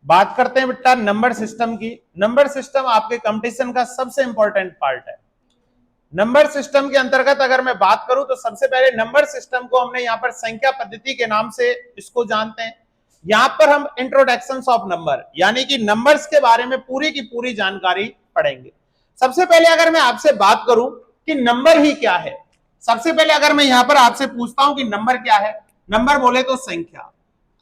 बात करते हैं बेटा नंबर सिस्टम की। नंबर सिस्टम आपके कंपटीशन का सबसे इंपॉर्टेंट पार्ट है। नंबर सिस्टम के अंतर्गत अगर मैं बात करूं तो सबसे पहले नंबर सिस्टम को हमने यहां पर संख्या पद्धति के नाम से इसको जानते हैं। यहां पर हम इंट्रोडक्शन ऑफ नंबर यानी कि नंबर्स के बारे में पूरी की पूरी जानकारी पढ़ेंगे। सबसे पहले अगर मैं आपसे बात करूं कि नंबर ही क्या है, सबसे पहले अगर मैं यहां पर आपसे पूछता हूं कि नंबर क्या है, नंबर बोले तो संख्या।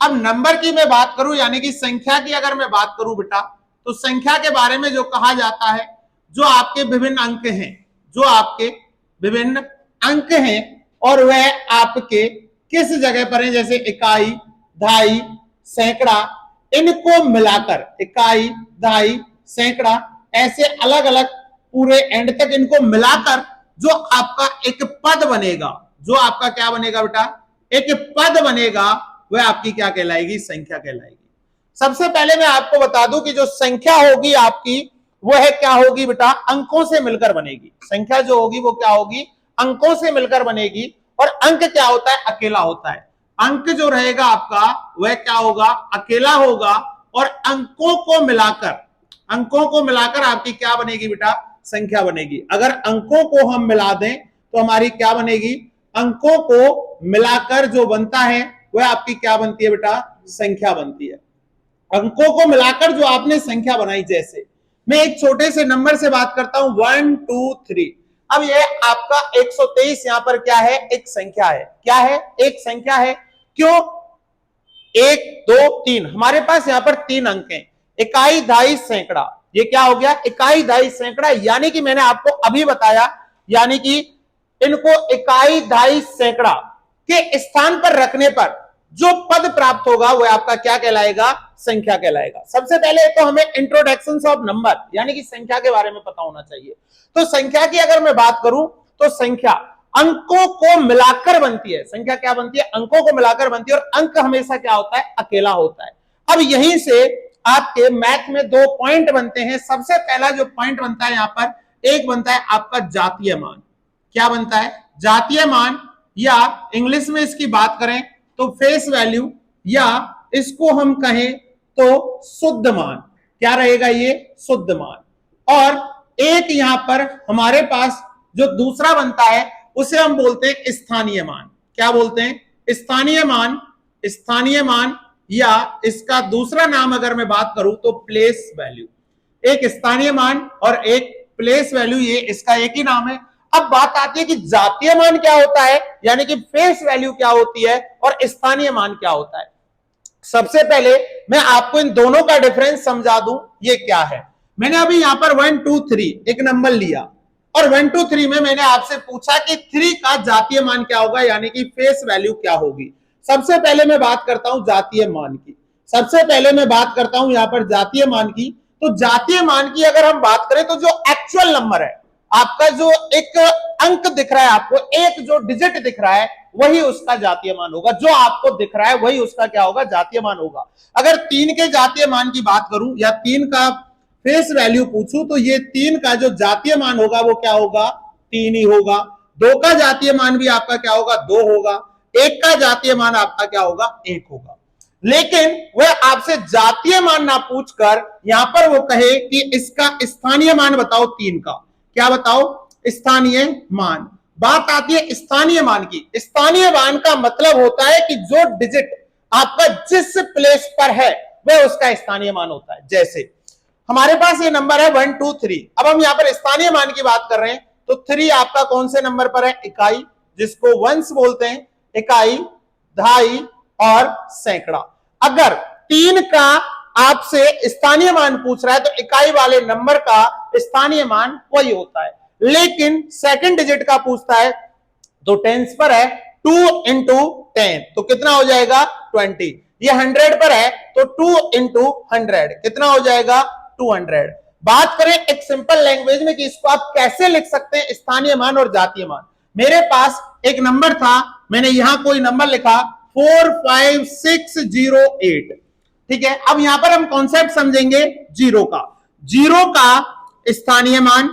अब नंबर की मैं बात करूं यानी कि संख्या की अगर मैं बात करूं बेटा, तो संख्या के बारे में जो कहा जाता है, जो आपके विभिन्न अंक हैं, जो आपके विभिन्न अंक हैं और वह आपके किस जगह पर है, जैसे इकाई, दहाई, सैकड़ा, इनको मिलाकर इकाई, दहाई, सैकड़ा, ऐसे अलग अलग पूरे एंड तक इनको मिलाकर जो आपका एक पद बनेगा, जो आपका क्या बनेगा बेटा, एक पद बनेगा, वह आपकी क्या कहलाएगी, संख्या कहलाएगी। सबसे पहले मैं आपको बता दूं कि जो संख्या होगी आपकी वह क्या होगी बेटा, अंकों से मिलकर बनेगी। संख्या जो होगी वो क्या होगी, अंकों से मिलकर बनेगी। और अंक क्या होता है, अकेला होता है। अंक जो रहेगा आपका वह क्या होगा, अकेला होगा। और अंकों को मिलाकर आपकी क्या बनेगी बेटा, संख्या बनेगी। अगर अंकों को हम मिला दें तो हमारी क्या बनेगी, अंकों को मिलाकर जो बनता है वह आपकी क्या बनती है बेटा, संख्या बनती है। अंकों को मिलाकर जो आपने संख्या बनाई, जैसे मैं एक छोटे से नंबर से बात करता हूं 1 2 3। अब यह आपका 123 यहां पर क्या है, एक संख्या है। क्या है, एक संख्या है। क्यों, 1 2 3 हमारे पास यहां पर 3 अंक हैं, इकाई, दहाई, सैकड़ा। ये क्या हो गया, इकाई, दहाई, सैकड़ा। यानी कि मैंने आपको अभी बताया, यानी कि इनको इकाई, दहाई, सैकड़ा के स्थान पर रखने पर जो पद प्राप्त होगा वह आपका क्या कहलाएगा, संख्या कहलाएगा। सबसे पहले तो हमें इंट्रोडक्शन ऑफ नंबर यानी कि संख्या के बारे में पता होना चाहिए। तो संख्या की अगर मैं बात करूं तो संख्या अंकों को मिलाकर बनती है। संख्या क्या बनती है, अंकों को मिलाकर बनती है। और अंक हमेशा क्या होता है, अकेला होता है। अब यहीं से आपके मैथ में 2 पॉइंट बनते हैं। सबसे पहला जो पॉइंट बनता है यहां पर, एक बनता है आपका जातीय मान। क्या बनता है, जातीय मान, या इंग्लिश में इसकी बात करें तो फेस वैल्यू, या इसको हम कहें तो शुद्ध मान। क्या रहेगा ये, शुद्ध मान। और एक यहां पर हमारे पास जो दूसरा बनता है उसे हम बोलते हैं स्थानीय मान। क्या बोलते हैं, स्थानीय मान। स्थानीय मान, या इसका दूसरा नाम अगर मैं बात करूं तो प्लेस वैल्यू। एक स्थानीय मान और एक प्लेस वैल्यू, ये इसका एक ही नाम है। अब बात आती है कि जातीय मान क्या होता है, यानी कि फेस वैल्यू क्या होती है, और स्थानीय मान क्या होता है। सबसे पहले मैं आपको इन दोनों का डिफरेंस समझा दूं, ये क्या है। मैंने अभी यहां पर 1 2 3 एक नंबर लिया, और 1 2 3 में मैंने आपसे पूछा कि 3 का जातीय मान क्या होगा, यानी कि फेस वैल्यू क्या होगी। सबसे पहले मैं बात करता हूं जातीय मान की। सबसे पहले मैं बात करता हूं यहां पर जातीय मान की। तो जातीय मान की अगर हम बात करें तो जो एक्चुअल नंबर है आपका, जो एक अंक दिख रहा है आपको, एक जो डिजिट दिख रहा है, वही उसका जातीय मान होगा। जो आपको दिख रहा है वही उसका क्या होगा, जातीय मान होगा। अगर 3 के जातीय मान की बात करूं या 3 का फेस वैल्यू पूछूं तो ये 3 का जो जातीय मान होगा वो क्या होगा, 3 ही होगा। 2 का जातीय मान भी आपका क्या होगा, 2 होगा। 1 का जातीय मान आपका क्या होगा, 1 होगा। लेकिन वह आपसे जातीय मान ना पूछकर यहां पर वो कहे कि इसका स्थानीय मान बताओ 3 का। क्या बताओ, स्थानीय मान। बात आती है स्थानीय मान की। स्थानीय मान का मतलब होता है कि जो डिजिट आपका जिस प्लेस पर है वह उसका स्थानीय मान होता है। जैसे हमारे पास ये नंबर है 1 2 3। अब हम यहां पर स्थानीय मान की बात कर रहे हैं तो 3 आपका कौन से नंबर पर है, इकाई, जिसको वंश बोलते हैं, इकाई, दहाई और सैकड़ा। अगर 3 का आपसे स्थानीय मान पूछ रहा है तो इकाई वाले नंबर का स्थानीय मान वही होता है। लेकिन सेकंड डिजिट का पूछता है तो टेंस पर है, 2 इंटू 10 तो कितना हो जाएगा, 20। ये 100 पर है तो 2 इंटू 100 कितना हो जाएगा, 200। बात करें एक सिंपल लैंग्वेज में कि इसको आप कैसे लिख सकते हैं, स्थानीय मान और जातीय मान। मेरे पास एक नंबर था, मैंने यहां कोई नंबर लिखा 45608। ठीक है, अब यहां पर हम कॉन्सेप्ट समझेंगे जीरो का। जीरो का स्थानीय मान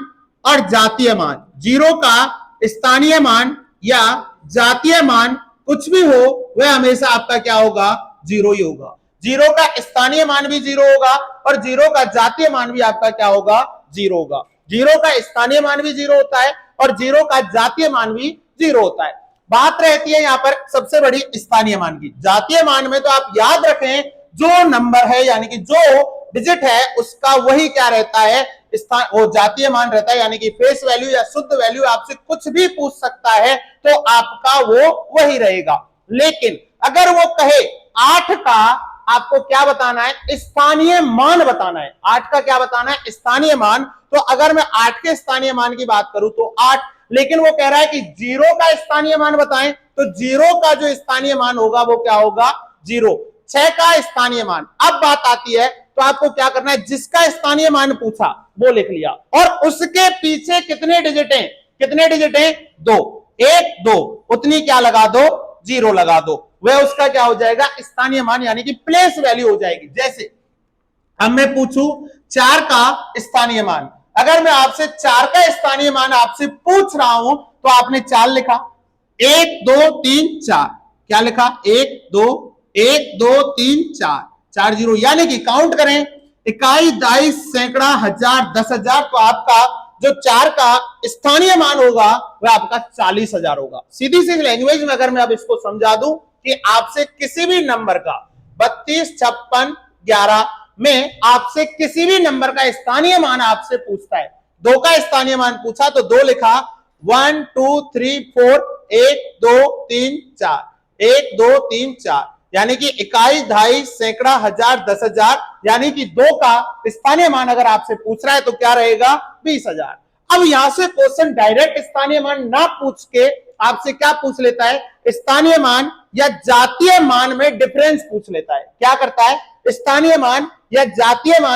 और जातीय मान, जीरो का स्थानीय मान या जातीय मान कुछ भी हो वह हमेशा आपका क्या होगा, जीरो ही होगा। जीरो का स्थानीय मान भी जीरो होगा और जीरो का जातीय मान भी आपका क्या होगा, जीरो होगा। जीरो का स्थानीय मान भी जीरो होता है और जीरो का जातीय मान भी जीरो होता है। बात रहती है यहां पर सबसे बड़ी स्थानीय मान की। जातीय मान में तो आप याद रखें जो नंबर है यानी कि जो डिजिट है उसका वही क्या रहता है, वो जातीय मान रहता है, यानी कि फेस वैल्यू या शुद्ध वैल्यू आपसे कुछ भी पूछ सकता है तो आपका वो वही रहेगा। लेकिन अगर वो कहे 8 का आपको क्या बताना है, स्थानीय मान बताना है। 8 का क्या बताना है, स्थानीय मान। तो अगर मैं 8 के स्थानीय मान की बात करूं तो 8, लेकिन वो कह रहा है कि 0 का स्थानीय मान बताएं, तो 0 का जो स्थानीय मान होगा वो क्या होगा, 0। 6 का स्थानीय मान। अब बात आती है तो आपको क्या करना है, जिसका स्थानीय मान पूछा वो लिख लिया और उसके पीछे कितने डिजिट हैं, कितने डिजिट हैं, 2, 1 2, उतनी क्या लगा दो, 0 लगा दो। वह उसका क्या हो जाएगा, स्थानीय मान यानी कि प्लेस वैल्यू हो जाएगी। जैसे अब मैं पूछूं 4 का स्थानीय मान, अगर मैं आपसे 4 का स्थानीय मान आपसे पूछ रहा हूं तो आपने 4 लिखा, 1 2 3 4, क्या लिखा, 1 2 3 4, 4 0, यानी कि काउंट करें, इकाई, दाई, सैकड़ा, हजार, 10,000, तो आपका जो 4 का स्थानीय मान होगा वह आपका 40,000 होगा। सीधी सी लैंग्वेज में अगर मैं अब इसको समझा दूं कि आपसे किसी भी नंबर का 32 56 11 में आपसे किसी भी नंबर का स्थानीय मान आपसे पूछता है, 2 का स्थानीय मान पूछा तो 2 लिखा, 1 2 3 4, 1 2 3 4, 1 2 3 4, यानी कि इकाई, दहाई, सैकड़ा, हजार, 10,000, यानी कि 2 का स्थानीय मान अगर आपसे पूछ रहा है तो क्या रहेगा, 20,000। अब यहां से क्वेश्चन डायरेक्ट स्थानीय मान ना पूछ के आपसे क्या पूछ लेता है, स्थानीय मान या जातीय मान में डिफरेंस पूछ लेता है। क्या करता है, स्थानीय मान या जातीय मान।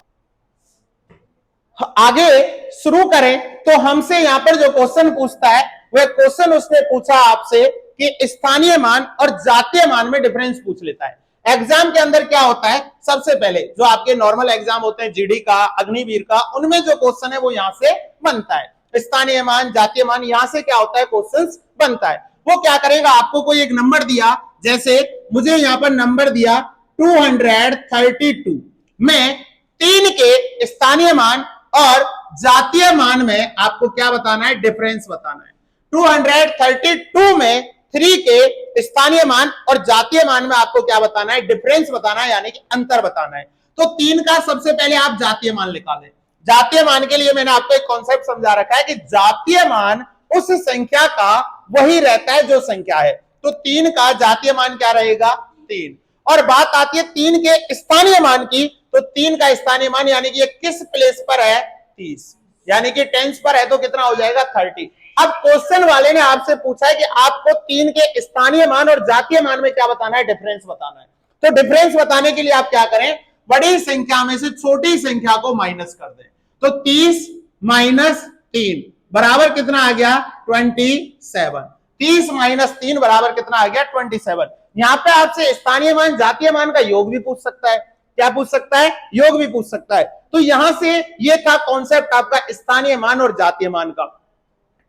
आगे शुरू करें तो हमसे यहां पर जो क्वेश्चन पूछता है वह क्वेश्चन उसने पूछा आपसे कि स्थानीय मान और जातीय मान में डिफरेंस पूछ लेता है। एग्जाम के अंदर क्या होता है, सबसे पहले जो आपके नॉर्मल एग्जाम होते हैं जीडी का, अग्निवीर का, उनमें जो क्वेश्चन है वो यहां से बनता है। स्थानीय मान, जातीय मान, यहां से क्या होता है, क्वेश्चन बनता है। वो क्या करेगा, आपको कोई एक नंबर दिया, जैसे मुझे यहां पर नंबर दिया 232, में 3 के स्थानीय मान और जातीय मान में आपको क्या बताना है, डिफरेंस बताना है। 232 में 3 के स्थानीय मान और जातीय मान में आपको क्या बताना है, डिफरेंस बताना है, यानी कि अंतर बताना है। तो 3 का सबसे पहले आप जातीय मान निकालें। जातीय मान के लिए मैंने आपको एक कॉन्सेप्ट समझा रखा है कि जातीय मान उस संख्या का वही रहता है जो संख्या है। तो 3 का जातीय मान क्या रहेगा, 3। और बात आती है 3 के स्थानीय मान की, तो 3 का स्थानीय मान यानी कि ये किस प्लेस पर है, 30, यानी कि टेंस पर है तो कितना हो जाएगा, 30। अब क्वेश्चन वाले ने आपसे पूछा है कि आपको 3 के स्थानीय मान और जातीय मान में क्या बताना है, डिफरेंस बताना है। तो डिफरेंस बताने के लिए आप क्या करें, बड़ी संख्या में से छोटी संख्या को माइनस कर दें। तो 30 माइनस 3 बराबर कितना आ गया, 27। 30 माइनस 3 बराबर कितना आ गया, 27। यहां पे आपसे स्थानीय मान जातीय मान का योग भी पूछ सकता है। क्या पूछ सकता है, योग भी पूछ सकता है। तो यहां से ये था कॉन्सेप्ट आपका स्थानीय मान और जातीय मान का।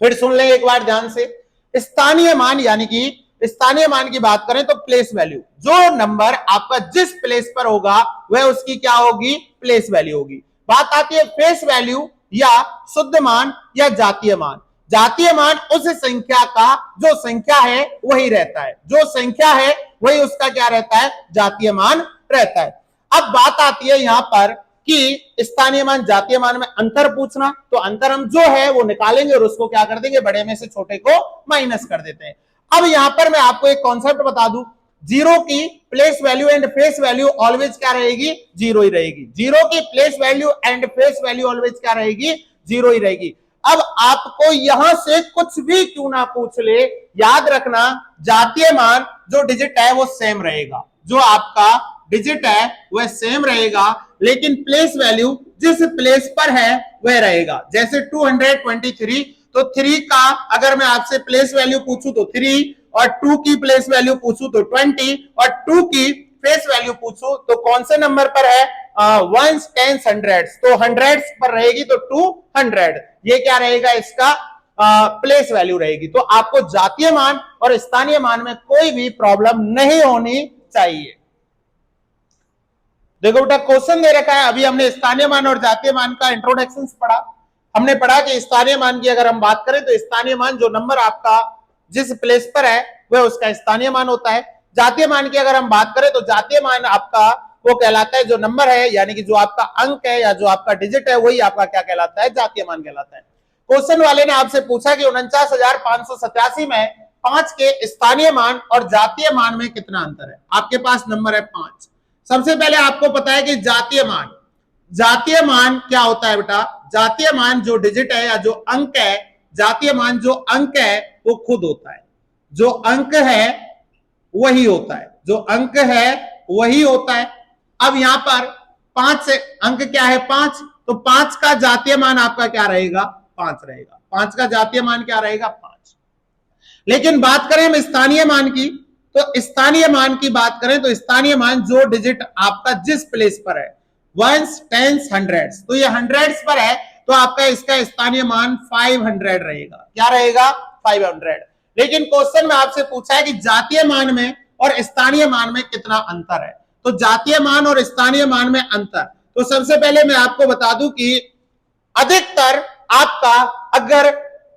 फिर सुन ले एक बार ध्यान से, स्थानीय मान यानी कि स्थानीय मान की बात करें तो प्लेस वैल्यू, जो नंबर आपका जिस प्लेस पर होगा वह उसकी क्या होगी, प्लेस वैल्यू होगी। बात आती है फेस वैल्यू या शुद्ध मान या जातीय मान। जातीय मान उस संख्या का जो संख्या है वही रहता है, जो संख्या है वही उसका क्या रहता है, जातीय मान रहता है। अब बात आती है यहां पर कि स्थानीय मान जातीय मान में अंतर पूछना, तो अंतर हम जो है वो निकालेंगे और उसको क्या कर देंगे, बड़े में से छोटे को माइनस कर देते हैं। अब यहां पर मैं आपको एक कॉन्सेप्ट बता दूं, जीरो की place value and face value always क्या रहेगी, जीरो ही रहेगी। जीरो की place value and face value always क्या रहेगी, जीरो ही रहेगी। अब आपको यहां से कुछ भी क्यों ना पूछ ले, याद रखना जातीय मान जो डिजिट है वो सेम रहेगा, जो आपका डिजिट है वह सेम रहेगा, लेकिन प्लेस वैल्यू जिस प्लेस पर है वह रहेगा। जैसे 223, तो 3 का अगर मैं आपसे प्लेस वैल्यू पूछूं तो 3, और 2 की प्लेस वैल्यू पूछूं तो 20, और 2 की फेस वैल्यू पूछूं तो कौन से नंबर पर है, वंस, टेंस, हंड्रेड्स, तो हंड्रेड्स पर रहेगी तो 200, ये क्या रहेगा, इसका प्लेस वैल्यू रहेगी। तो आपको जातीय मान और स्थानीय मान में कोई भी प्रॉब्लम नहीं होनी चाहिए। देखो बेटा क्वेश्चन दे रखा है, अभी हमने स्थानीय मान और जातीय मान का इंट्रोडक्शन पढ़ा। हमने पढ़ा कि स्थानीय मान की अगर हम बात करें तो स्थानीय मान जो नंबर आपका जिस प्लेस पर है वह उसका स्थानीय मान होता है। जातीय मान की अगर हम बात करें तो जातीय मान आपका वो कहलाता है जो नंबर है, यानी कि जो आपका अंक है या जो आपका डिजिट है वही आपका क्या कहलाता है, जातीय मान कहलाता है। क्वेश्चन वाले ने आपसे पूछा कि 49,587 में 5 के स्थानीय मान और जातीय मान में कितना अंतर है। आपके पास नंबर है 5। सबसे पहले आपको पता है कि जातीय मान क्या होता है बेटा, जातीय मान जो डिजिट है या जो अंक है, जातीय मान जो अंक है वो खुद होता है, जो अंक है वही होता है, जो अंक है वही होता है। अब यहां पर 5 से अंक क्या है 5, तो 5 का जातीय मान आपका क्या रहेगा, 5 रहेगा। 5 का जातीय मान क्या रहेगा, 5। लेकिन बात करें हम स्थानीय मान की, तो स्थानीय मान की बात करें तो स्थानीय मान जो डिजिट आपका जिस प्लेस पर है, वंस, टेंस, हंड्रेड्स, तो ये हंड्रेड्स पर है तो आपका इसका स्थानीय मान 500 रहेगा। क्या रहेगा, 500। लेकिन क्वेश्चन में आपसे पूछा है कि जातीय मान में और स्थानीय मान में कितना अंतर है, तो जातीय मान और स्थानीय मान में अंतर, तो सबसे पहले मैं आपको बता दूं कि अधिकतर आपका अगर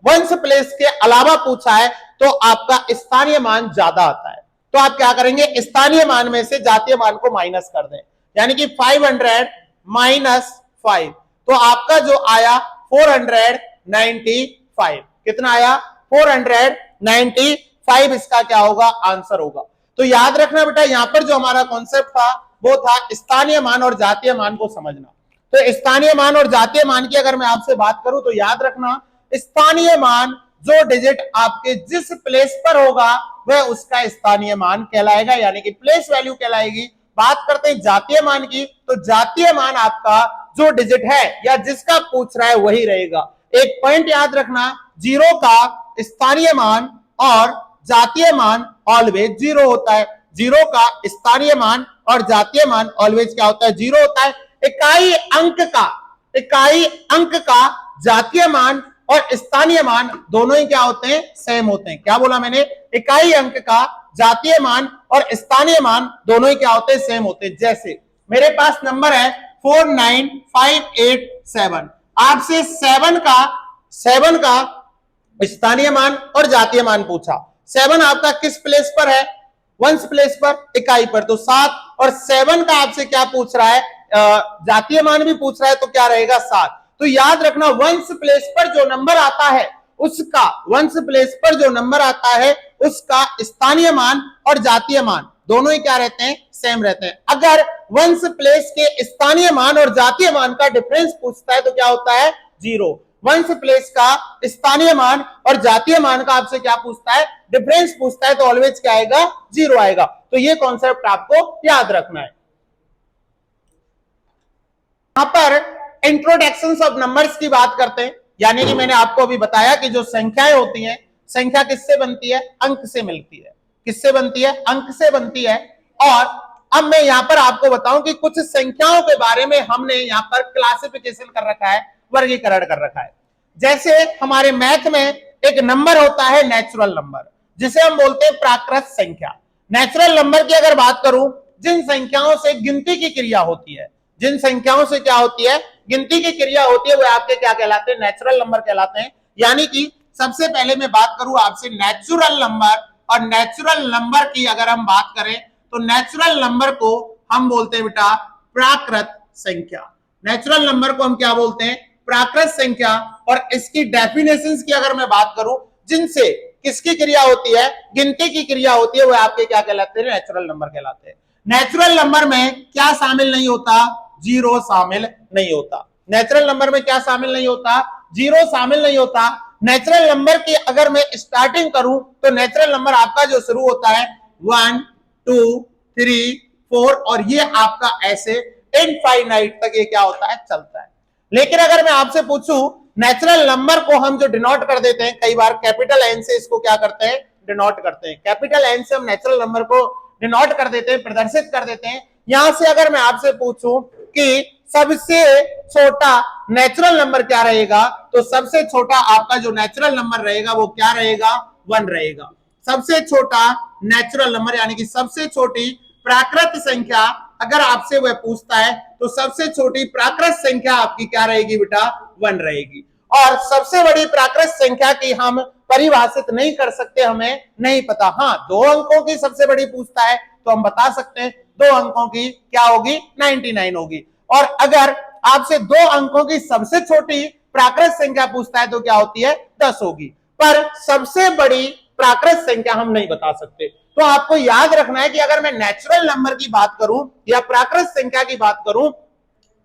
वंश प्लेस के अलावा पूछा है तो आपका स्थानीय मान ज्यादा आता है। तो आप क्या करेंगे, स्थानीय मान में से जातीय मान को माइनस कर दें, यानी कि 500 माइनस 5, तो आपका जो आया 495। कितना आया, 495 इसका क्या होगा, आंसर होगा। तो याद रखना बेटा, यहां पर जो हमारा कॉन्सेप्ट था वो था स्थानीय मान और जातीय मान को समझना। तो स्थानीय मान और जातीय मान की अगर मैं आपसे बात करूं तो याद रखना, स्थानीय मान जो डिजिट आपके जिस प्लेस पर होगा वह उसका स्थानीय मान कहलाएगा, यानी कि प्लेस वैल्यू कहलाएगी। बात करते हैं जातीय मान की, तो जातीय मान आपका जो डिजिट है या जिसका पूछ रहा है वही रहेगा। एक पॉइंट याद रखना, जीरो का स्थानीय मान और जातीय मान ऑलवेज जीरो होता है। जीरो का स्थानीय मान और जातीय मान ऑलवेज क्या होता है, जीरो होता है। इकाई अंक का जातीय मान और स्थानीय मान दोनों ही क्या होते हैं, सेम होते हैं। क्या बोला मैंने, इकाई अंक का जातीय मान और स्थानीय मान दोनों ही क्या होते हैं, सेम होते हैं। जैसे मेरे पास नंबर है 49587, आपसे 7 का स्थानीय मान और जातीय मान पूछा। 7 आपका किस प्लेस पर है, वंश प्लेस पर, इकाई पर, तो 7, और 7 का आपसे क्या पूछ रहा है, जातीय मान भी पूछ रहा है, तो क्या रहेगा, 7। तो याद रखना, वंश प्लेस पर जो नंबर आता है उसका, वंश प्लेस पर जो नंबर आता है उसका स्थानीय मान और जातीय मान दोनों ही क्या रहते हैं, सेम रहते हैं। अगर वंश प्लेस के स्थानीय मान और जातीय मान का डिफरेंस पूछता है तो क्या होता है, जीरो। वंश प्लेस का स्थानीय मान और जातीय मान का आपसे क्या पूछता है, डिफरेंस पूछता है, तो ऑलवेज क्या आएगा, जीरो आएगा। तो ये कॉन्सेप्ट आपको याद रखना है। यहां पर इंट्रोडक्शन ऑफ नंबर्स की बात करते हैं, यानी कि मैंने आपको अभी बताया कि जो संख्याएं होती हैं, संख्या किससे बनती है, अंक से मिलती है। किससे बनती है, अंक से बनती है। और अब मैं यहां पर आपको बताऊं कि कुछ संख्याओं के बारे में हमने यहां पर क्लासिफिकेशन कर रखा है, वर्गीकरण कर रखा है। जैसे हमारे मैथ में एक नंबर होता है नेचुरल नंबर, जिसे हम बोलते हैं प्राकृत संख्या। नेचुरल नंबर की अगर बात करूं, जिन संख्याओं से गिनती की क्रिया होती है, जिन संख्याओं से क्या होती है, गिनती की क्रिया होती है, वो आपके क्या कहलाते हैं, नेचुरल नंबर कहलाते हैं। यानी कि सबसे पहले मैं बात करूं आपसे नेचुरल नंबर, और नेचुरल नंबर की अगर हम बात करें तो नेचुरल नंबर को हम बोलते हैं बेटा प्राकृत संख्या। नेचुरल नंबर को हम क्या बोलते हैं, प्राकृत संख्या। और इसकी डेफिनेशंस की अगर मैं बात करूं, जिनसे किसकी क्रिया होती है, गिनती की क्रिया होती है, वो आपके क्या कहलाते हैं, नेचुरल नंबर कहलाते हैं। नेचुरल नंबर में क्या शामिल नहीं होता, जीरो शामिल नहीं होता। नेचुरल नंबर में क्या शामिल नहीं होता, जीरो शामिल नहीं होता। नेचुरल नंबर की अगर मैं स्टार्टिंग करूं तो नेचुरल नंबर आपका जो शुरू होता है 1 2 3 4, और ये आपका ऐसे इनफाइनाइट तक ये क्या होता है, चलता है। लेकिन अगर मैं आपसे पूछूं, नेचुरल नंबर को हम जो डिनोट कर देते हैं, कई बार कैपिटल एन से इसको क्या करते हैं, डिनोट करते हैं। कैपिटल एन से हम नेचुरल नंबर को डिनोट कर देते हैं, प्रदर्शित कर देते हैं। यहां से अगर मैं आपसे पूछूं कि सबसे छोटा नेचुरल नंबर क्या रहेगा, तो सबसे छोटा आपका जो नेचुरल नंबर रहेगा वो क्या रहेगा, 1 रहेगा। सबसे छोटा नेचुरल नंबर यानी कि सबसे छोटी प्राकृत संख्या अगर आपसे वह पूछता है तो सबसे छोटी प्राकृत संख्या आपकी क्या रहेगी बेटा, 1 रहेगी। और सबसे बड़ी प्राकृत संख्या की हम परिभाषित नहीं कर सकते, हमें नहीं पता। हाँ, 2 अंकों की सबसे बड़ी पूछता है तो हम बता सकते हैं 2 अंकों की क्या होगी, 99 होगी। और अगर आपसे 2 अंकों की सबसे छोटी प्राकृत संख्या पूछता है तो क्या होती है, 10 होगी। पर सबसे बड़ी प्राकृत संख्या हम नहीं बता सकते। तो आपको याद रखना है कि अगर मैं नेचुरल नंबर की बात करूं या प्राकृत संख्या की बात करूं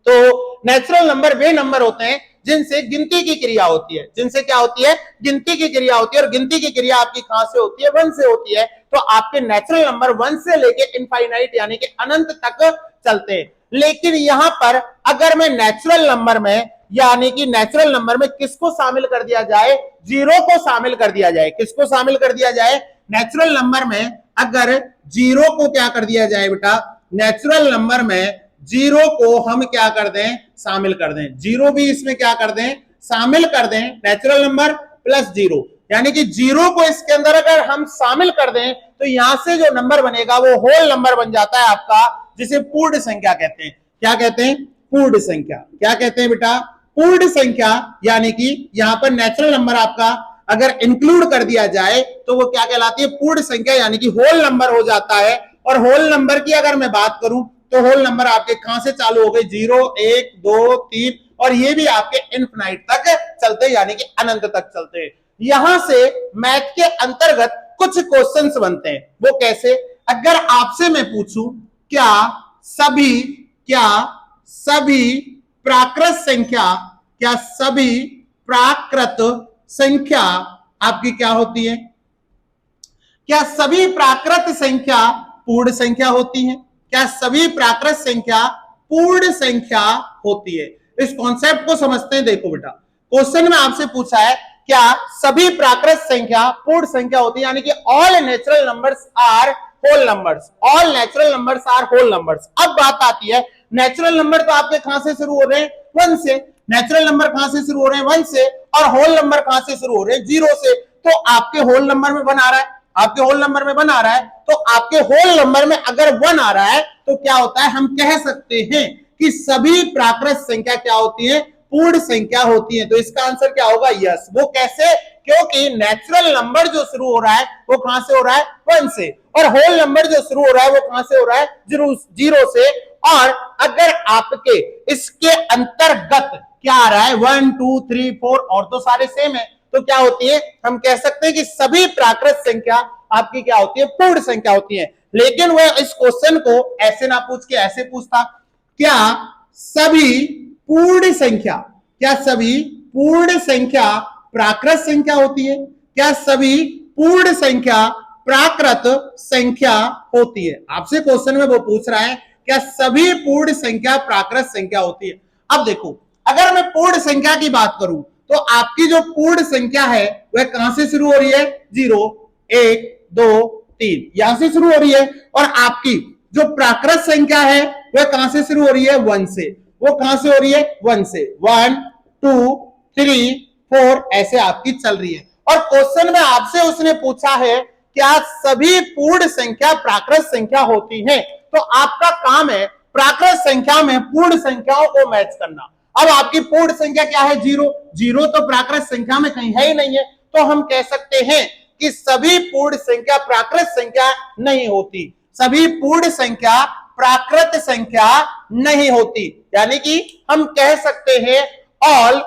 तो नेचुरल नंबर वे नंबर होते हैं जिनसे गिनती की क्रिया होती है, जिनसे क्या होती है, गिनती की क्रिया होती है। और गिनती की क्रिया आपकी कहां से होती है, 1 से होती है। तो आपके नेचुरल नंबर 1 से लेके इनफाइनाइट यानी कि अनंत तक चलते हैं। लेकिन यहां पर अगर मैं नेचुरल नंबर में यानी कि नेचुरल नंबर में किसको शामिल कर दिया जाए, 0 को शामिल कर दिया जाए। किसको शामिल कर दिया जाए, नेचुरल नंबर में अगर 0 को क्या कर दिया जाए बेटा, नेचुरल नंबर में 0 को हम क्या कर दें, शामिल कर दें। 0 भी इसमें क्या कर दें, शामिल कर दें। नेचुरल नंबर प्लस 0 यानी कि 0 को इसके अंदर अगर हम शामिल कर दें तो यहां से जो नंबर बनेगा वो होल नंबर बन जाता है आपका, जिसे पूर्ण संख्या कहते हैं। क्या कहते हैं, पूर्ण संख्या। क्या कहते हैं बेटा, पूर्ण संख्या। यानी कि यहां पर नेचुरल नंबर आपका अगर इंक्लूड कर दिया जाए तो वो क्या कहलाती है, पूर्ण संख्या, यानी कि होल नंबर हो जाता है। और होल नंबर की अगर मैं बात करूं तो होल नंबर आपके कहां से चालू हो गए, 0 1 2 3 और ये भी आपके इनफिनाइट तक चलते यानी कि अनंत तक चलते हैं। यहां से मैथ के अंतर्गत कुछ क्वेश्चंस बनते हैं। वो कैसे, अगर आपसे मैं पूछूं क्या सभी प्राकृत संख्या, क्या सभी प्राकृत संख्या आपकी क्या होती है, क्या सभी प्राकृत संख्या पूर्ण संख्या होती है, क्या सभी प्राकृत संख्या पूर्ण संख्या होती है। इस कॉन्सेप्ट को समझते हैं। देखो बेटा, क्वेश्चन में आपसे पूछा है क्या सभी प्राकृत संख्या पूर्ण संख्या होती है, यानी कि all natural numbers are whole numbers, all natural numbers are whole numbers. अब बात आती है, नेचुरल नंबर तो आपके कहां से शुरू हो रहे हैं, 1 से। नेचुरल नंबर कहां से शुरू हो रहे हैं, 1 से। और होल नंबर कहां से शुरू हो रहे हैं, 0 से। तो आपके होल नंबर में 1 आ रहा है, आपके होल नंबर में 1 आ रहा है। तो आपके होल नंबर में अगर 1 आ रहा है तो क्या होता है, हम कह सकते हैं कि सभी प्राकृत संख्या क्या होती है, पूर्ण संख्या होती है। तो इसका आंसर क्या होगा, यस। वो कैसे, क्योंकि नेचुरल नंबर जो शुरू हो रहा है वो कहां से हो रहा है, 1 से। और होल नंबर जो शुरू हो रहा है वो कहां से हो रहा है, 0 से। और अगर आपके इसके अंतर्गत क्या आ रहा है, 1 2 3 4 और तो सारे सेम है, तो क्या होती है, हम कह सकते हैं कि सभी प्राकृत संख्या आपकी क्या होती है, पूर्ण संख्या होती है। लेकिन वह इस क्वेश्चन को ऐसे ना पूछ के ऐसे पूछता, क्या सभी पूर्ण संख्या, क्या सभी पूर्ण संख्या प्राकृत संख्या होती है, क्या सभी पूर्ण संख्या प्राकृत संख्या होती है। आपसे क्वेश्चन में वो पूछ रहा है क्या सभी पूर्ण संख्या प्राकृत संख्या होती है। अब देखो, अगर मैं पूर्ण संख्या की बात करूं तो आपकी जो पूर्ण संख्या है वह कहां से शुरू हो रही है, 0 1 2 3 यहां से शुरू हो रही है। और आपकी जो प्राकृत संख्या है वह कहां से शुरू हो रही है, 1 से। वो कहां से हो रही है, 1 से। 1 2 3 4 ऐसे आपकी चल रही है। और क्वेश्चन में आपसे उसने पूछा है क्या सभी पूर्ण संख्या प्राकृत संख्या होती है। तो आपका काम है प्राकृत संख्या में पूर्ण संख्याओं को मैच करना। अब आपकी पूर्ण संख्या क्या है, 0। 0 तो प्राकृत संख्या में कहीं है ही नहीं है। तो हम कह सकते हैं कि सभी पूर्ण संख्या प्राकृत संख्या नहीं होती, सभी पूर्ण संख्या प्राकृत संख्या नहीं होती। यानी कि हम कह सकते हैं all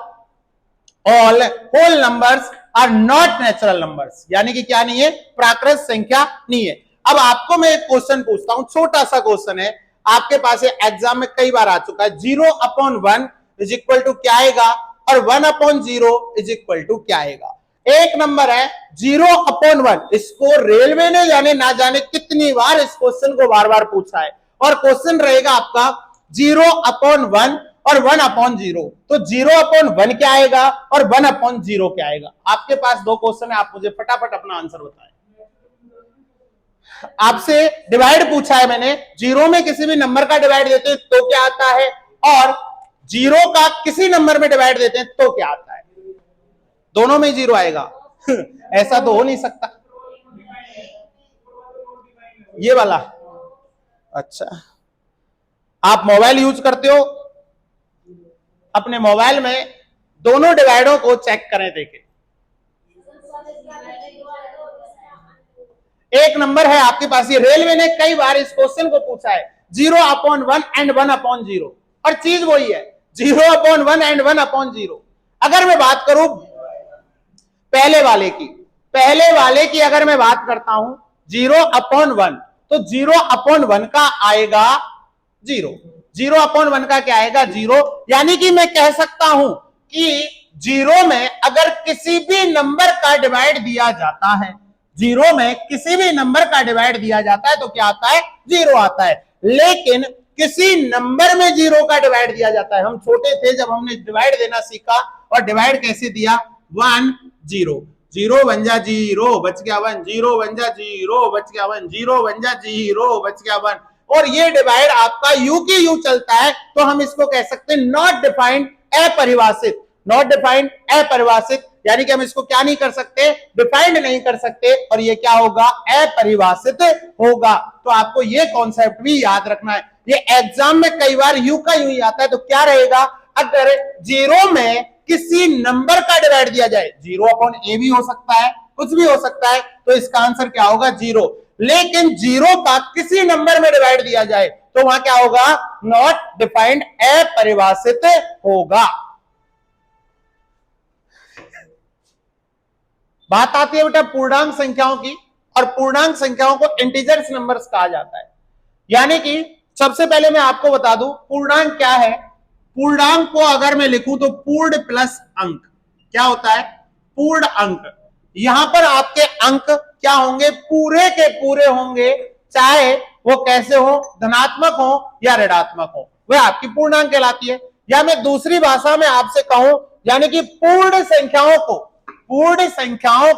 whole numbers are not natural numbers, यानी कि क्या नहीं है, प्राकृत संख्या नहीं है। अब आपको मैं एक क्वेश्चन पूछता हूं, छोटा सा क्वेश्चन है, आपके पास एग्जाम में कई बार आ चुका है। 0/1 इज इक्वल टू क्या आएगा और 1/0 इज इक्वल टू क्या आएगा। एक नंबर है 0/1, इसको रेलवे ने जाने ना जाने कितनी बार इस क्वेश्चन को बार बार पूछा है। और क्वेश्चन रहेगा आपका 0/1 और 1/0। तो 0/1 क्या आएगा और 1/0 क्या आएगा। आपके पास 2 क्वेश्चन है, आप मुझे फटाफट अपना आंसर बताएं। आपसे डिवाइड पूछा है मैंने, 0 में किसी भी नंबर का डिवाइड देते हैं तो क्या आता है, और 0 का किसी नंबर में डिवाइड देते हैं तो क्या आता है। दोनों में 0 आएगा ऐसा तो हो नहीं सकता। ये वाला, अच्छा आप मोबाइल यूज करते हो, अपने मोबाइल में दोनों डिवाइडों को चेक करें, देखें। एक नंबर है आपके पास, ये रेलवे ने कई बार इस क्वेश्चन को पूछा है, 0/1 एंड 1/0, और चीज वही है, 0/1 एंड 1/0। अगर मैं बात करूं पहले वाले की अगर मैं बात करता हूं 0/1, तो 0/1 का आएगा 0, 0/1 का क्या आएगा 0। यानी कि मैं कह सकता हूं कि 0 में अगर किसी भी नंबर का डिवाइड दिया जाता है, 0 में किसी भी नंबर का डिवाइड दिया जाता है तो क्या आता है 0 आता है। लेकिन किसी नंबर में 0 का डिवाइड दिया जाता है, हम छोटे थे जब हमने डिवाइड देना सीखा, और डिवाइड कैसे दिया 1 0, 0 बन जा 0 बच गया 1, 0 बन जा 0 बच गया 1, 0 बन जा 0 बच गया 1, और ये डिवाइड आपका यू की यू चलता है, तो हम इसको कह सकते हैं नॉट डिफाइंड, अपरिभाषित। नॉट डिफाइंड, अपरिभाषित, यानी कि हम इसको क्या नहीं कर सकते, डिफाइंड नहीं कर सकते, और ये क्या होगा अपरिभाषित होगा। तो आपको ये कॉन्सेप्ट भी याद रखना है, ये एग्जाम में कई बार यू का यू ही आता है। तो क्या रहेगा, अगर 0 में किसी नंबर का डिवाइड दिया जाए, 0/a भी हो सकता है, कुछ भी हो सकता है, तो इसका आंसर क्या होगा 0। लेकिन 0 का किसी नंबर में डिवाइड दिया जाए तो वहां क्या होगा, नॉट डिफाइंड, अपरिभाषित होगा। बात आती है बेटा पूर्णांक संख्याओं की, और पूर्णांक संख्याओं को इंटीजर्स नंबर्स कहा जाता है। यानी कि सबसे पहले मैं आपको बता दूं पूर्णांक क्या है। पूर्णांक को अगर मैं लिखूं तो पूर्ण प्लस अंक क्या होता है, पूर्ण अंक। यहां पर आपके अंक क्या होंगे, पूरे के पूरे होंगे, चाहे वो कैसे हो, धनात्मक हो या ऋणात्मक हो, वह आपकी पूर्णांक कहलाती है। या मैं दूसरी भाषा में आपसे कहूं, यानी कि पूर्ण संख्याओं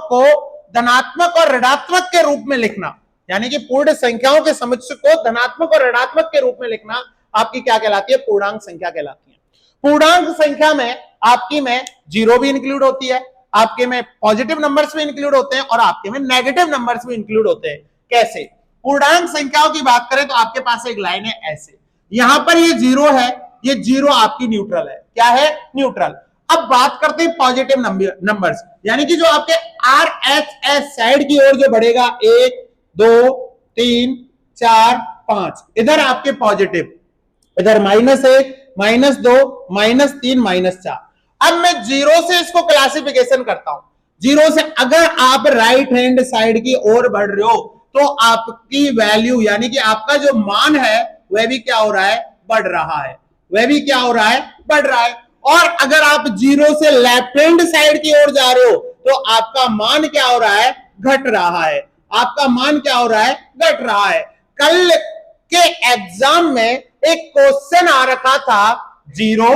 को धनात्मक और ऋणात्मक के रूप में लिखना, यानी कि पूर्ण संख्याओं के समुच्चय को धनात्मक और ऋणात्मक के रूप में लिखना आपकी क्या कहलाती है, पूर्णांक संख्या कहलाती है। पूर्णांक संख्या में आपकी में 0 भी इंक्लूड होती है, आपके में पॉजिटिव नंबर्स भी इंक्लूड होते हैं, और आपके में नेगेटिव नंबर्स भी इंक्लूड होते हैं। कैसे, पूर्णांक संख्याओं की बात करें तो आपके पास एक लाइन है ऐसे, यहां पर ये 0 है, ये 0 आपकी न्यूट्रल है, क्या है, न्यूट्रल। अब बात करते हैं पॉजिटिव नंबर्स, यानी कि जो आपके RHS साइड की ओर जो बढ़ेगा, 1 2 3 4 5, इधर आपके पॉजिटिव, इधर -1 -2 -3 -4। अब मैं 0 से इसको क्लासिफिकेशन करता हूं, 0 से अगर आप राइट हैंड साइड की ओर बढ़ रहे हो तो आपकी वैल्यू, यानी कि आपका जो मान है वह भी क्या हो रहा है, बढ़ रहा है, वह भी क्या हो रहा है, बढ़ रहा है। और अगर आप 0 से लेफ्ट हैंड साइड की ओर जा रहे हो तो आपका मान क्या हो रहा है, घट रहा है, आपका मान क्या हो रहा है, घट रहा है। कल के एग्जाम में एक क्वेश्चन आ रखा था 0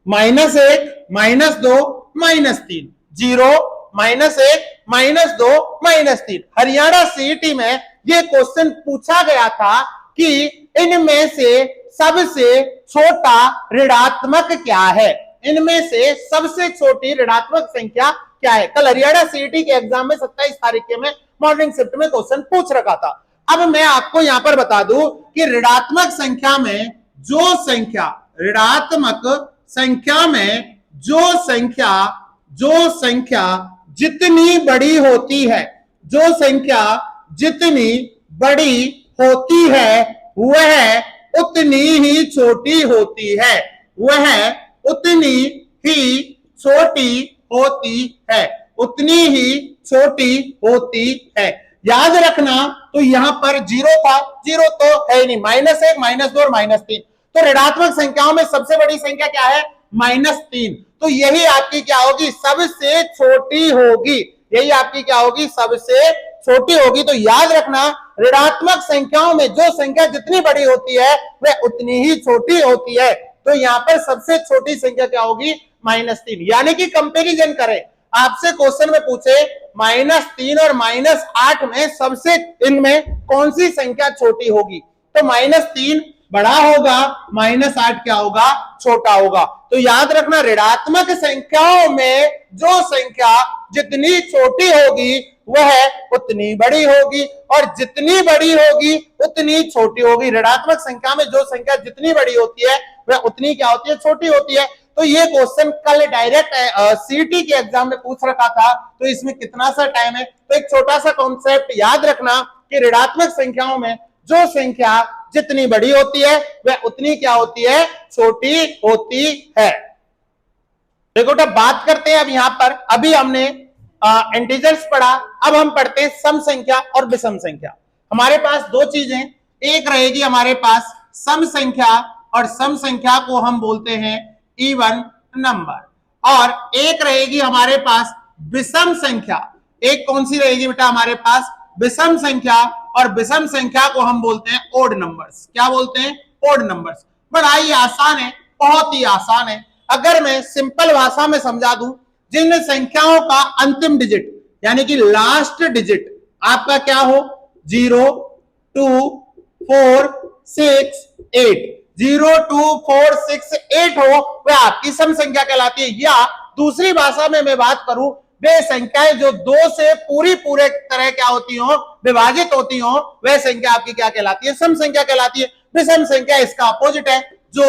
-1 -2 -3, 0 -1 -2 -3। हरियाणा सीईटी में यह क्वेश्चन पूछा गया था कि इनमें से सबसे छोटा ऋणात्मक क्या है, इनमें से सबसे छोटी ऋणात्मक संख्या क्या है। कल हरियाणा सीईटी के एग्जाम में 27 तारीख के में मॉर्निंग शिफ्ट में क्वेश्चन पूछ रखा था। अब मैं आपको यहां पर बता दूं कि ऋणात्मक संख्या में जो संख्या, ऋणात्मक संख्या में जो संख्या जितनी बड़ी होती है, जो संख्या जितनी बड़ी होती है वह उतनी ही छोटी होती है, वह उतनी ही छोटी होती है, उतनी ही छोटी होती है। याद रखना, तो यहां पर 0 था, 0 तो है नहीं, -1 -2 और -3, तो ऋणात्मक संख्याओं में सबसे बड़ी संख्या क्या है, -3, तो यही आपकी क्या होगी, सबसे छोटी होगी, यही आपकी क्या होगी, सबसे छोटी होगी। तो याद रखना, ऋणात्मक संख्याओं में जो संख्या जितनी बड़ी होती है वह उतनी ही छोटी होती है। तो यहां पर सबसे छोटी संख्या क्या होगी, -3। यानी कि कंपैरिजन करें, आपसे क्वेश्चन में पूछे -3 और -8 में सबसे इनमें कौन सी संख्या छोटी होगी, तो -3 बड़ा होगा, -8 क्या होगा, छोटा होगा। तो याद रखना, ऋणात्मक संख्याओं में जो संख्या जितनी छोटी होगी वह उतनी बड़ी होगी, और जितनी बड़ी होगी उतनी छोटी होगी। ऋणात्मक संख्या में जो संख्या जितनी बड़ी होती है वह उतनी क्या होती है, छोटी होती है। तो ये क्वेश्चन कल डायरेक्ट सीटी के एग्जाम में पूछ रखा था, तो इसमें कितना सा टाइम है। तो एक छोटा सा कॉन्सेप्ट याद रखना कि ऋणात्मक संख्याओं में जो संख्या जितनी बड़ी होती है वह उतनी क्या होती है, छोटी होती है। देखो बेटा बात करते हैं अब यहां पर, अभी हमने इंटीजर्स पढ़ा, अब हम पढ़ते हैं सम संख्या और विषम संख्या। हमारे पास दो चीजें, एक रहेगी हमारे पास सम संख्या, और सम संख्या को हम बोलते हैं इवन नंबर, और एक रहेगी हमारे पास विषम संख्या। एक कौन सी रहेगी बेटा हमारे पास, विषम संख्या, और विषम संख्या को हम बोलते हैं ओड नंबर्स। क्या बोलते हैं, ओड नंबर्स। बड़ा ही आसान है, बहुत ही आसान है। अगर मैं सिंपल भाषा में समझा दूं, जिन संख्याओं का अंतिम डिजिट यानी कि लास्ट डिजिट आपका क्या हो, 0 2 4 6 8, 0 2 4 6 8 हो, वह आपकी सम संख्या कहलाती है। या दूसरी भाषा में मैं बात करूं, वे संख्याएं जो 2 से पूरे तरह क्या होती हो, विभाजित होती हो, वह संख्या आपकी क्या कहलाती है, सम संख्या कहलाती है। विषम संख्या इसका अपोजिट है, जो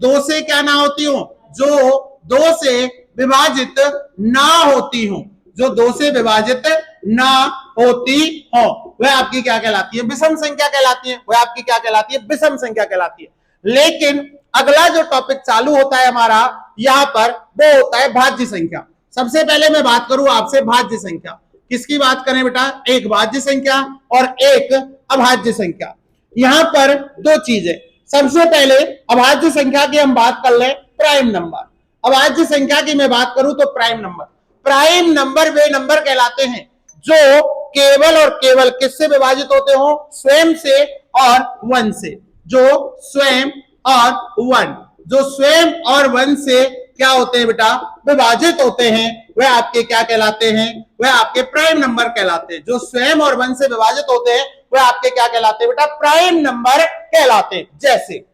2 से क्या ना होती हो, जो 2 से विभाजित ना होती हो, जो 2 से विभाजित ना होती हो, वह आपकी क्या कहलाती है, विषम संख्या कहलाती है। वह आपकी क्या कहलाती है, विषम संख्या कहलाती है। लेकिन अगला जो टॉपिक चालू होता है हमारा यहां पर, वो होता है भाज्य संख्या। सबसे पहले मैं बात करूं आपसे भाज्य संख्या, किसकी बात करें बेटा, एक भाज्य संख्या और एक अभाज्य संख्या। यहां पर दो चीजें, सबसे पहले अभाज्य संख्या की हम बात कर लें, प्राइम नंबर। अभाज्य संख्या की मैं बात करूं तो प्राइम नंबर। प्राइम नंबर वे नंबर कहलाते हैं जो केवल और केवल किससे विभाजित होते हो, स्वयं से और 1 से। जो स्वयं और 1, जो स्वयं और 1 से क्या होते हैं बेटा, विभाजित होते हैं, वह आपके क्या कहलाते हैं, वह आपके प्राइम नंबर कहलाते हैं। जो स्वयं और 1 से विभाजित होते हैं वह आपके क्या कहलाते हैं बेटा, प्राइम नंबर कहलाते हैं। जैसे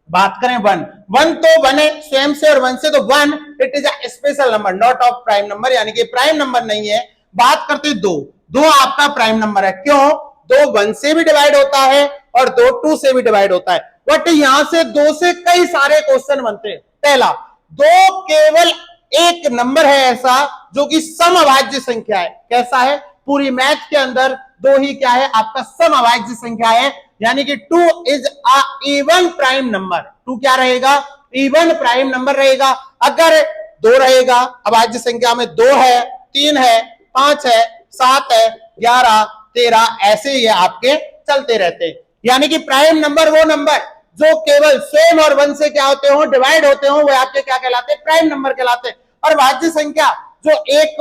बात करें 1, 1 तो 1 है स्वयं से और 1 से, तो 1 it is a special number, not of prime number, यानी कि प्राइम नंबर नहीं है। बात करते 2, 2 आपका प्राइम नंबर है। क्यों, 2 1 से भी डिवाइड होता है और 2 2 से भी डिवाइड होता है। बट यहां से 2 से कई सारे क्वेश्चन बनते हैं। पहला, 2 केवल एक नंबर है ऐसा जो कि समअभाज्य संख्या है। कैसा है, पूरी मैथ के अंदर 2 ही क्या है आपका समअभाज्य संख्या है, यानी कि 2 is a even prime number. 2 क्या रहेगा, इवन प्राइम नंबर रहेगा। अगर 2 रहेगा, अभाज्य संख्या में 2 है, 3 है, 5 है, 7 है, 11 13, ऐसे ये आपके चलते रहते हैं। यानी कि प्राइम नंबर वो नंबर जो केवल स्वयं और 1 से क्या होते हो, डिवाइड होते हो, वो आपके क्या कहलाते हैं, प्राइम नंबर कहलाते हैं। और भाज्य संख्या जो एक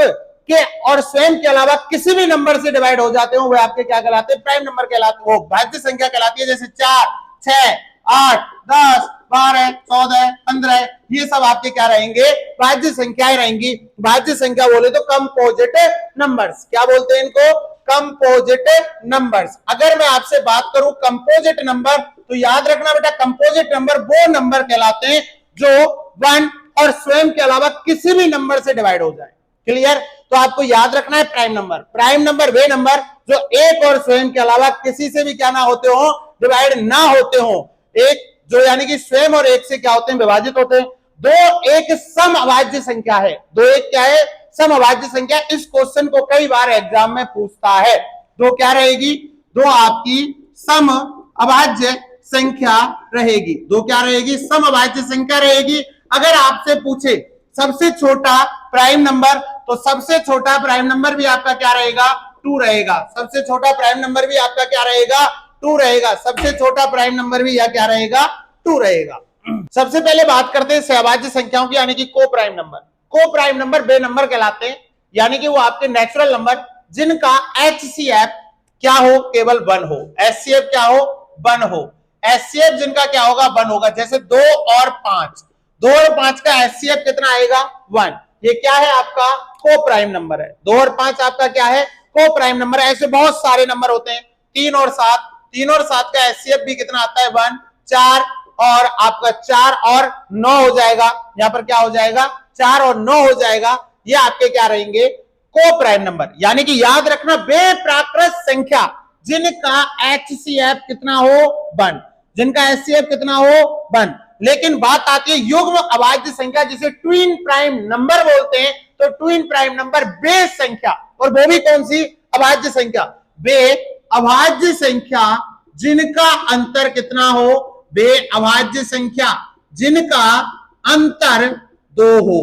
के और स्वयं के अलावा किसी भी नंबर से डिवाइड हो जाते हो, वो आपके क्या कहलाते हैं, प्राइम नंबर कहलाते हैं, वो भाज्य संख्या कहलाती है। जैसे 4 6 8 10 12 14 15, ये सब आपके क्या रहेंगे, भाज्य संख्याएं रहेंगी। भाज्य संख्या बोले तो कंपोजिट नंबर्स, क्या बोलते हैं इनको, कंपोजिट नंबर्स। अगर मैं आपसे बात करूं कंपोजिट नंबर, तो याद रखना बेटा, कंपोजिट नंबर वो नंबर कहलाते हैं जो 1 और स्वयं के अलावा किसी भी नंबर से डिवाइड हो जाए। क्लियर, तो आपको याद रखना है प्राइम नंबर। प्राइम नंबर वे नंबर जो एक और स्वयं के अलावा किसी से भी क्या ना होते हो, डिवाइड ना होते हो। एक जो यानी कि स्वयं और एक से क्या होते हैं, विभाजित होते हैं। 2 एक समअभाज्य संख्या है। 2 एक क्या है, समअभाज्य संख्या। इस क्वेश्चन को कई बार एग्जाम में पूछता है। 2 क्या रहेगी, 2 आपकी समअभाज्य संख्या रहेगी। 2 क्या रहेगी, समअभाज्य संख्या रहेगी। अगर आपसे पूछे सबसे छोटा प्राइम नंबर, तो सबसे छोटा प्राइम नंबर भी आपका क्या रहेगा, 2 रहेगा। सबसे छोटा प्राइम नंबर भी आपका क्या रहेगा, 2 रहेगा। सबसे छोटा प्राइम नंबर भी यह क्या रहेगा, 2 रहेगा। सबसे पहले बात करते हैं सहभाज्य संख्याओं की, यानी कि को प्राइम नंबर। को प्राइम नंबर वे नंबर कहलाते हैं, यानी कि वो आपके नेचुरल नंबर जिनका HCF क्या हो, केवल 1 हो। HCF क्या हो, 1 हो। HCF जिनका क्या होगा, 1 होगा। जैसे 2 और 5, 2 और 5 का HCF कितना आएगा, 1। ये क्या है आपका को प्राइम नंबर है। 2 और 5 आपका क्या है, को प्राइम नंबर है। ऐसे बहुत सारे नंबर होते हैं। 3 और 7, 3 और 7 का HCF भी कितना आता है, 1। 4 और आपका 4 और 9 हो जाएगा। यहां पर क्या हो जाएगा, 4 और 9 हो जाएगा। ये आपके क्या रहेंगे, को प्राइम नंबर, यानी कि याद रखना बेप्राकृत संख्या जिनका HCF कितना हो 1, जिनका HCF कितना हो 1। लेकिन बात आती है युग्म अभाज्य संख्या जिसे ट्विन प्राइम नंबर बोलते हैं, तो ट्विन प्राइम नंबर बेस संख्या, और वो भी कौन सी अभाज्य संख्या, बे अभाज्य संख्या जिनका अंतर कितना हो, बे अभाज्य संख्या जिनका अंतर 2 हो,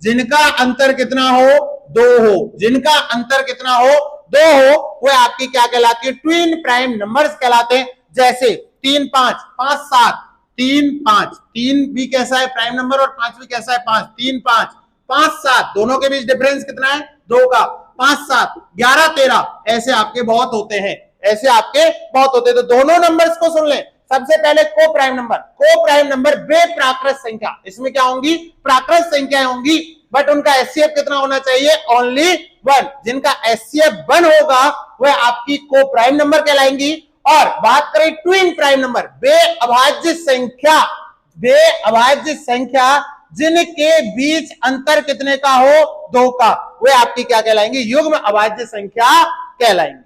जिनका अंतर कितना हो 2 हो, जिनका अंतर कितना हो 2 हो, वो आपकी क्या कहलाती है, ट्विन प्राइम नंबर्स कहलाते हैं। जैसे 3 5 5 7 3 5, 3 भी कैसा है प्राइम नंबर और 5 भी कैसा है 5, 3 5 5 7, दोनों के बीच डिफरेंस कितना है 2 का, 5 7 11 13, ऐसे आपके बहुत होते हैं, ऐसे आपके बहुत होते हैं। तो दोनों नंबर्स को सुन लें। सबसे पहले को प्राइम नंबर बेप्राकृत संख्या, इसमें क्या होंगी, प्राकृत संख्याएं होंगी, बट उनका एचसीएफ कितना होना चाहिए, ओनली 1। जिनका एचसीएफ 1 होगा वह आपकी को प्राइम नंबर कहलाएंगी। और बात करें ट्विन प्राइम नंबर, बेअभाज्य संख्या जिनके बीच अंतर कितने का हो 2 का, वे आपकी क्या कहलाएंगी, युग्म अभाज्य संख्या कहलाएंगी।